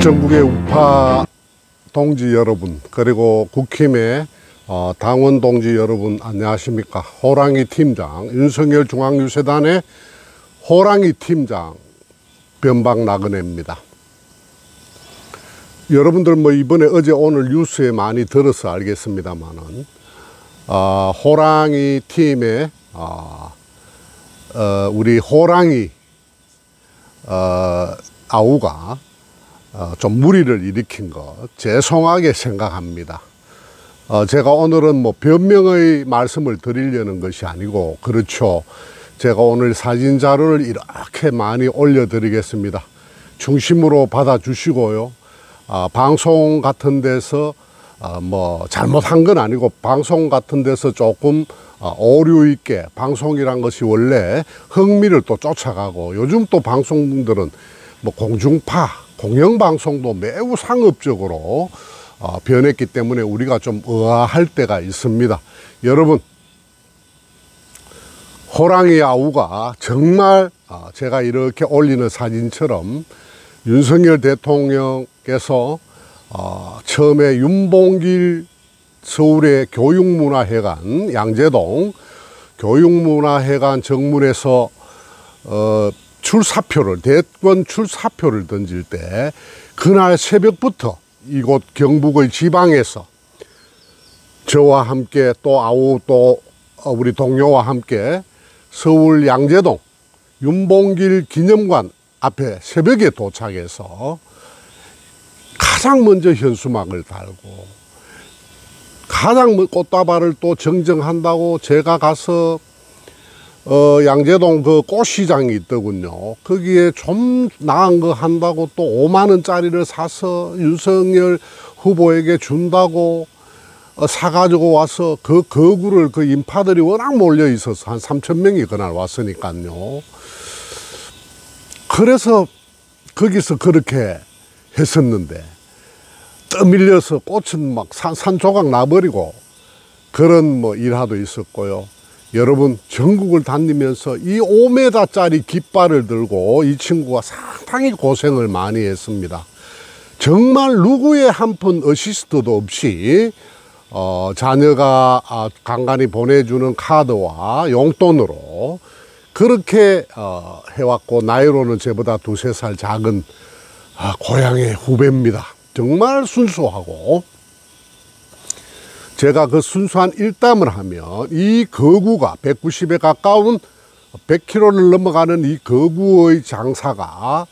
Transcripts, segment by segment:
전국의 우파 동지 여러분, 그리고 국힘의 당원 동지 여러분, 안녕하십니까. 호랑이 팀장, 윤석열 중앙유세단의 호랑이 팀장 변방 나그네입니다. 여러분들 이번에 어제 오늘 뉴스에 많이 들어서 알겠습니다만은 호랑이 팀의 우리 호랑이 아우가 좀 무리를 일으킨 것 죄송하게 생각합니다. 제가 오늘은 변명의 말씀을 드리려는 것이 아니고, 그렇죠, 제가 오늘 사진 자료를 이렇게 많이 올려드리겠습니다. 중심으로 받아주시고요. 방송 같은 데서 잘못한 건 아니고, 방송 같은 데서 조금 오류 있게, 방송이란 것이 원래 흥미를 또 쫓아가고, 요즘 또 방송들은 공중파 공영방송도 매우 상업적으로 변했기 때문에 우리가 좀 의아할 때가 있습니다. 여러분, 호랑이 아우가 정말 제가 이렇게 올리는 사진처럼 윤석열 대통령께서 처음에 윤봉길 서울의 교육문화회관 양재동 교육문화회관 정문에서 대권 출사표를 던질 때 그날 새벽부터 이곳 경북의 지방에서 저와 함께 또 우리 동료와 함께 서울 양재동 윤봉길 기념관 앞에 새벽에 도착해서 가장 먼저 현수막을 달고, 가장 꽃다발을 또 정정한다고 제가 가서 양재동 그 꽃시장이 있더군요. 거기에 좀 나은 거 한다고 또 5만 원짜리를 사서 윤석열 후보에게 준다고 사가지고 와서 그 거구를, 그 인파들이 워낙 몰려 있어서 한 3천 명이 그날 왔으니까요. 그래서 거기서 그렇게 했었는데 떠밀려서 꽃은 산조각 나버리고 그런 일화도 있었고요. 여러분, 전국을 다니면서 이 5m짜리 깃발을 들고 이 친구가 상당히 고생을 많이 했습니다. 정말 누구의 한 푼 어시스트도 없이 자녀가 간간히 보내주는 카드와 용돈으로 그렇게 해왔고, 나이로는 저보다 2~3살 작은 고향의 후배입니다. 정말 순수하고, 제가 그 순수한 일담을 하면 이 거구가 190에 가까운 100kg를 넘어가는 이 거구의 장사가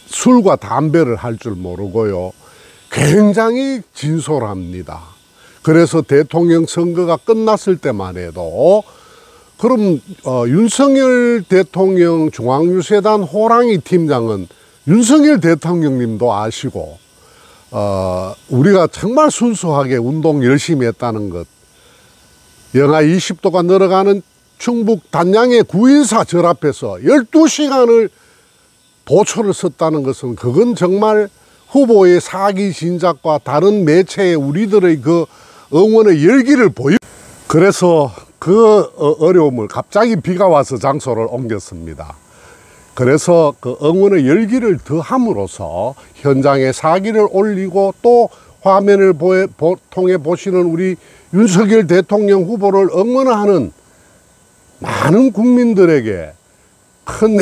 술과 담배를 할 줄 모르고요, 굉장히 진솔합니다. 그래서 대통령 선거가 끝났을 때만 해도 그럼 윤석열 대통령 중앙유세단 호랑이 팀장은 윤석열 대통령님도 아시고 우리가 정말 순수하게 운동 열심히 했다는 것, 영하 20도가 늘어가는 충북 단양의 구인사 절 앞에서 12시간을 보초를 섰다는 것은, 그건 정말 후보의 사기 진작과 다른 매체에 우리들의 그 응원의 열기를 그래서 그 어려움을, 갑자기 비가 와서 장소를 옮겼습니다. 그래서 그 응원의 열기를 더함으로써 현장에 사기를 올리고, 또 화면을 통해 보시는 우리 윤석열 대통령 후보를 응원하는 많은 국민들에게 큰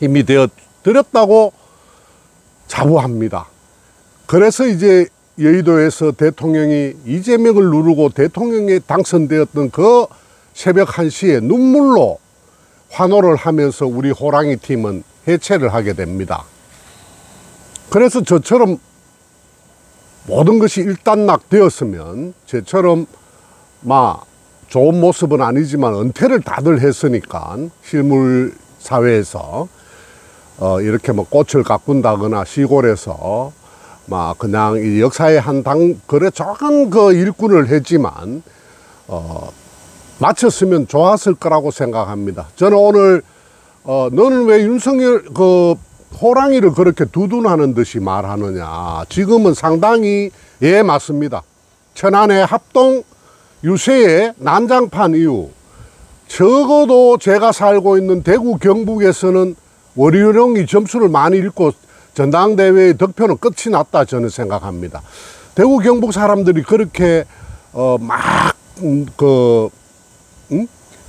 힘이 되어 드렸다고 자부합니다. 그래서 이제 여의도에서 대통령이 이재명을 누르고 대통령에 당선되었던 그 새벽 1시에 눈물로 환호를 하면서 우리 호랑이 팀은 해체를 하게 됩니다. 그래서 저처럼 모든 것이 일단락 되었으면, 저처럼 좋은 모습은 아니지만 은퇴를 다들 했으니까 실물 사회에서 이렇게 꽃을 가꾼다거나 시골에서 그냥 이 역사의 한 그래 작은 그 일꾼을 했지만 마쳤으면 좋았을 거라고 생각합니다. 저는 오늘 너는 왜 윤석열 호랑이를 그렇게 두둔하는 듯이 말하느냐, 지금은 상당히 맞습니다. 천안의 합동 유세의 난장판 이후 적어도 제가 살고 있는 대구 경북에서는 월요령이 점수를 많이 읽고 전당대회의 득표는 끝이 났다 저는 생각합니다. 대구 경북 사람들이 그렇게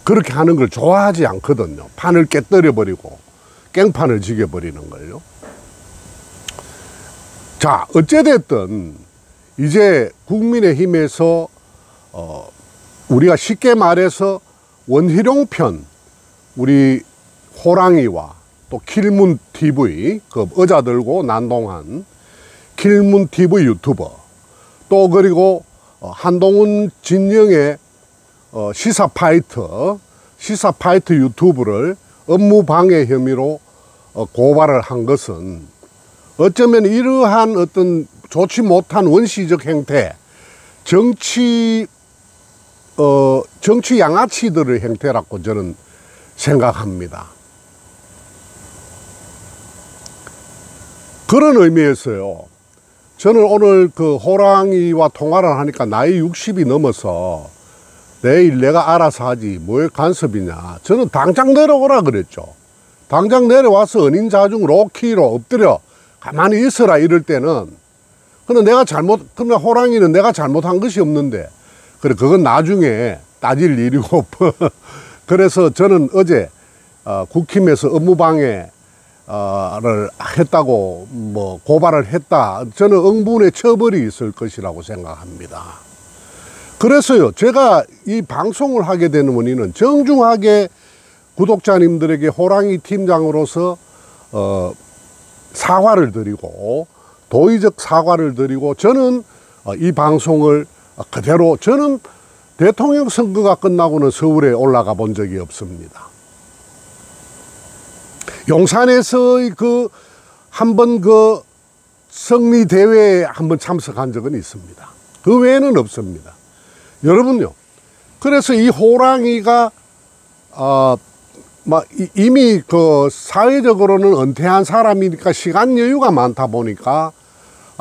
그렇게 하는 걸 좋아하지 않거든요. 판을 깨뜨려 버리고 깽판을 지겨버리는 걸요. 자, 어찌됐든 이제 국민의힘에서 우리가 쉽게 말해서 원희룡 편, 우리 호랑이와 또 킬문TV, 그 의자 들고 난동한 킬문TV 유튜버, 또 그리고 한동훈 진영의 시사파이터 유튜브를 업무방해 혐의로 고발을 한 것은 어쩌면 이러한 어떤 좋지 못한 원시적 행태, 정치 양아치들의 행태라고 저는 생각합니다. 그런 의미에서요, 저는 오늘 그 호랑이와 통화를 하니까 나이 60이 넘어서 내일 내가 알아서 하지 뭐에 간섭이냐, 저는 당장 내려오라 그랬죠. 당장 내려와서 은인자중 로키로 엎드려 가만히 있어라 이럴 때는, 근데 그러나 호랑이는 내가 잘못한 것이 없는데, 그래 그건 나중에 따질 일이고 그래서 저는 어제 국힘에서 업무방해를 했다고 고발을 했다, 저는 응분의 처벌이 있을 것이라고 생각합니다. 그래서요, 제가 이 방송을 하게 되는 원인은 정중하게 구독자님들에게 호랑이 팀장으로서 사과를 드리고, 도의적 사과를 드리고, 저는 이 방송을 그대로, 저는 대통령 선거가 끝나고는 서울에 올라가 본 적이 없습니다. 용산에서의 한번 승리대회에 한번 참석한 적은 있습니다. 그 외에는 없습니다. 여러분요, 그래서 이 호랑이가 이미 사회적으로는 은퇴한 사람이니까 시간 여유가 많다 보니까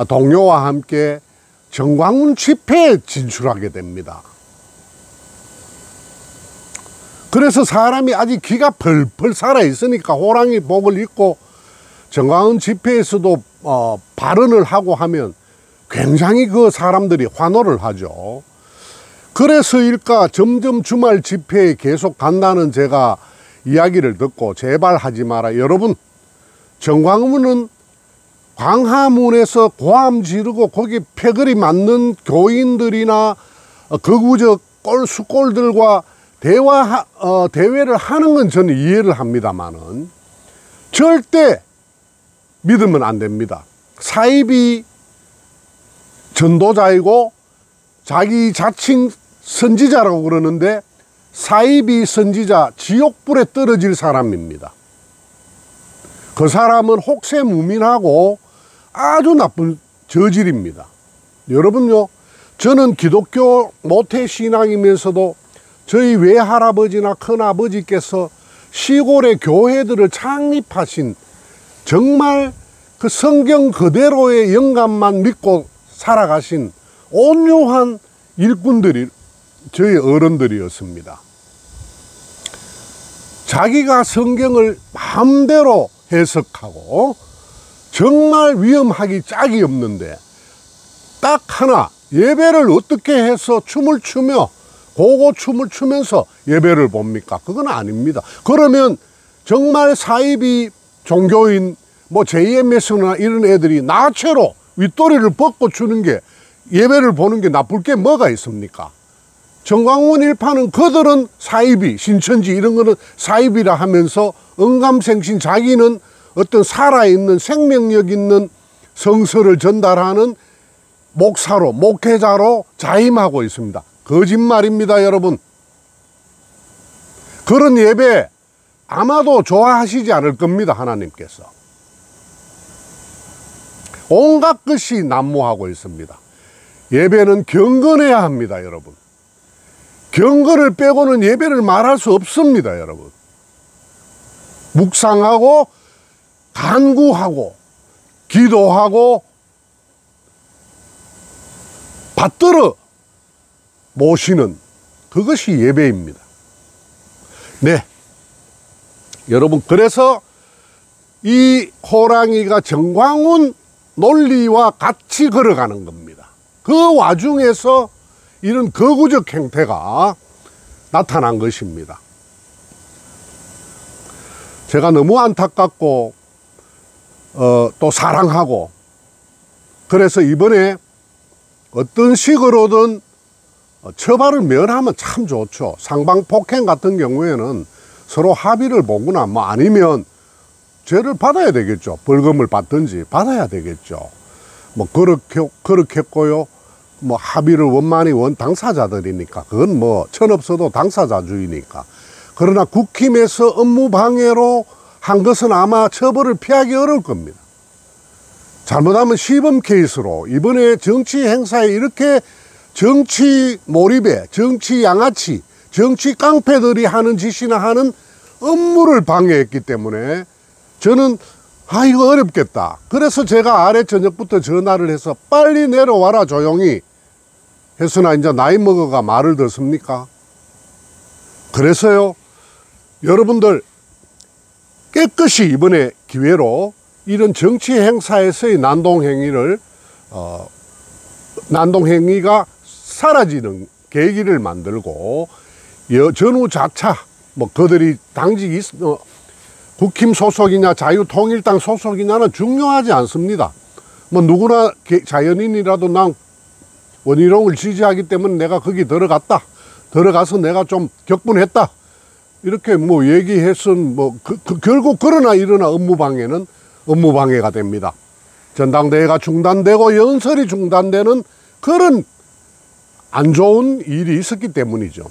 동료와 함께 정광훈 집회에 진출하게 됩니다. 그래서 사람이 아직 기가 펄펄 살아 있으니까 호랑이 복을 입고 정광훈 집회에서도 발언을 하고 하면 굉장히 그 사람들이 환호를 하죠. 그래서일까 점점 주말 집회에 계속 간다는 제가 이야기를 듣고, 제발 하지 마라. 여러분, 정광훈은 광화문에서 고함 지르고 거기 패거리 맞는 교인들이나 거구적 수꼴들과 대회를 하는 건 저는 이해를 합니다만은 절대 믿으면 안 됩니다. 사이비 전도자이고 자기 자칭 선지자라고 그러는데 사이비 선지자, 지옥불에 떨어질 사람입니다. 그 사람은 혹세무민하고 아주 나쁜 저질입니다. 여러분요, 저는 기독교 모태신앙이면서도 저희 외할아버지나 큰아버지께서 시골의 교회들을 창립하신 정말 그 성경 그대로의 영감만 믿고 살아가신 온유한 일꾼들이 저희 어른들이었습니다. 자기가 성경을 마음대로 해석하고 정말 위험하기 짝이 없는데 딱 하나, 예배를 어떻게 해서 춤을 추며 고고 춤을 추면서 예배를 봅니까? 그건 아닙니다. 그러면 정말 사이비 종교인 JMS나 이런 애들이 나체로 윗도리를 벗고 추는 게, 예배를 보는 게 나쁠 게 뭐가 있습니까? 정광훈 일파는 그들은 사이비, 신천지 이런 거는 사이비라 하면서 언감생신 자기는 어떤 살아있는 생명력 있는 성서를 전달하는 목사로, 목회자로 자임하고 있습니다. 거짓말입니다, 여러분. 그런 예배 아마도 좋아하시지 않을 겁니다, 하나님께서. 온갖 것이 난무하고 있습니다. 예배는 경건해야 합니다, 여러분. 경건을 빼고는 예배를 말할 수 없습니다, 여러분. 묵상하고 간구하고 기도하고 받들어 모시는 그것이 예배입니다. 네, 여러분, 그래서 이 호랑이가 정광훈 논리와 같이 걸어가는 겁니다. 그 와중에서 이런 거구적 행태가 나타난 것입니다. 제가 너무 안타깝고 또 사랑하고, 그래서 이번에 어떤 식으로든 처벌을 면하면 참 좋죠. 상방폭행 같은 경우에는 서로 합의를 보거나 뭐 아니면 죄를 받아야 되겠죠. 벌금을 받든지 받아야 되겠죠. 뭐 그렇겠고요. 뭐 합의를 원만히 당사자들이니까 그건 뭐 천없어도 당사자주의니까. 그러나 국힘에서 업무방해로 한 것은 아마 처벌을 피하기 어려울 겁니다. 잘못하면 시범 케이스로 이번에 정치 행사에 이렇게 정치 몰입에 정치 양아치, 정치 깡패들이 하는 짓이나 하는 업무를 방해했기 때문에 저는 이거 어렵겠다. 그래서 제가 아래 저녁부터 전화를 해서 빨리 내려와라 조용히 했으나 이제 나이 먹어가 말을 듣습니까? 그래서요, 여러분들 깨끗이 이번에 기회로 이런 정치 행사에서의 난동행위가 사라지는 계기를 만들고, 전후자차 뭐 그들이 당직이 국힘 소속이냐 자유통일당 소속이냐는 중요하지 않습니다. 뭐 누구나 자연인이라도 난 원희룡을 지지하기 때문에 내가 거기 들어가서 내가 좀 격분했다 이렇게 뭐 얘기했은 뭐 결국 그러나 일어나 업무방해는 업무방해가 됩니다. 전당대회가 중단되고 연설이 중단되는 그런 안 좋은 일이 있었기 때문이죠.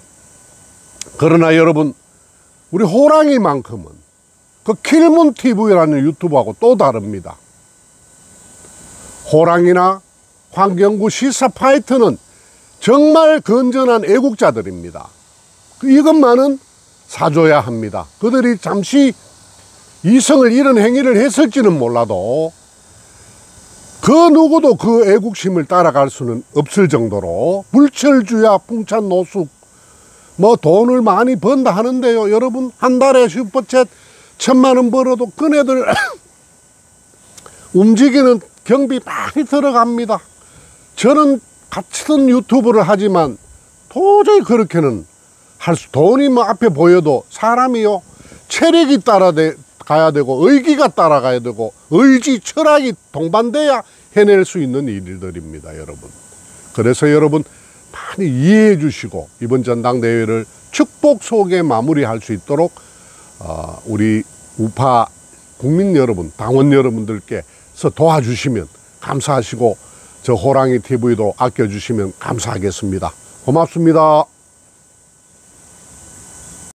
그러나 여러분, 우리 호랑이만큼은 그 킬문TV라는 유튜브하고 또 다릅니다. 호랑이나 환경구 시사파이터는 정말 건전한 애국자들입니다. 이것만은 사줘야 합니다. 그들이 잠시 이성을 잃은 행위를 했을지는 몰라도 그 누구도 그 애국심을 따라갈 수는 없을 정도로 불철주야 풍찬노숙 뭐 돈을 많이 번다 하는데요. 여러분, 한 달에 슈퍼챗 1000만 원 벌어도 그네들 움직이는 경비 많이 들어갑니다. 저는 같은 유튜브를 하지만 도저히 그렇게는 돈이 뭐 앞에 보여도 사람이요, 체력이 따라가야 되고 의기가 따라가야 되고 의지, 철학이 동반돼야 해낼 수 있는 일들입니다, 여러분. 그래서 여러분 많이 이해해 주시고 이번 전당대회를 축복 속에 마무리할 수 있도록 우리 우파 국민 여러분, 당원 여러분들께서 도와주시면 감사하시고 저 호랑이 TV도 아껴주시면 감사하겠습니다. 고맙습니다.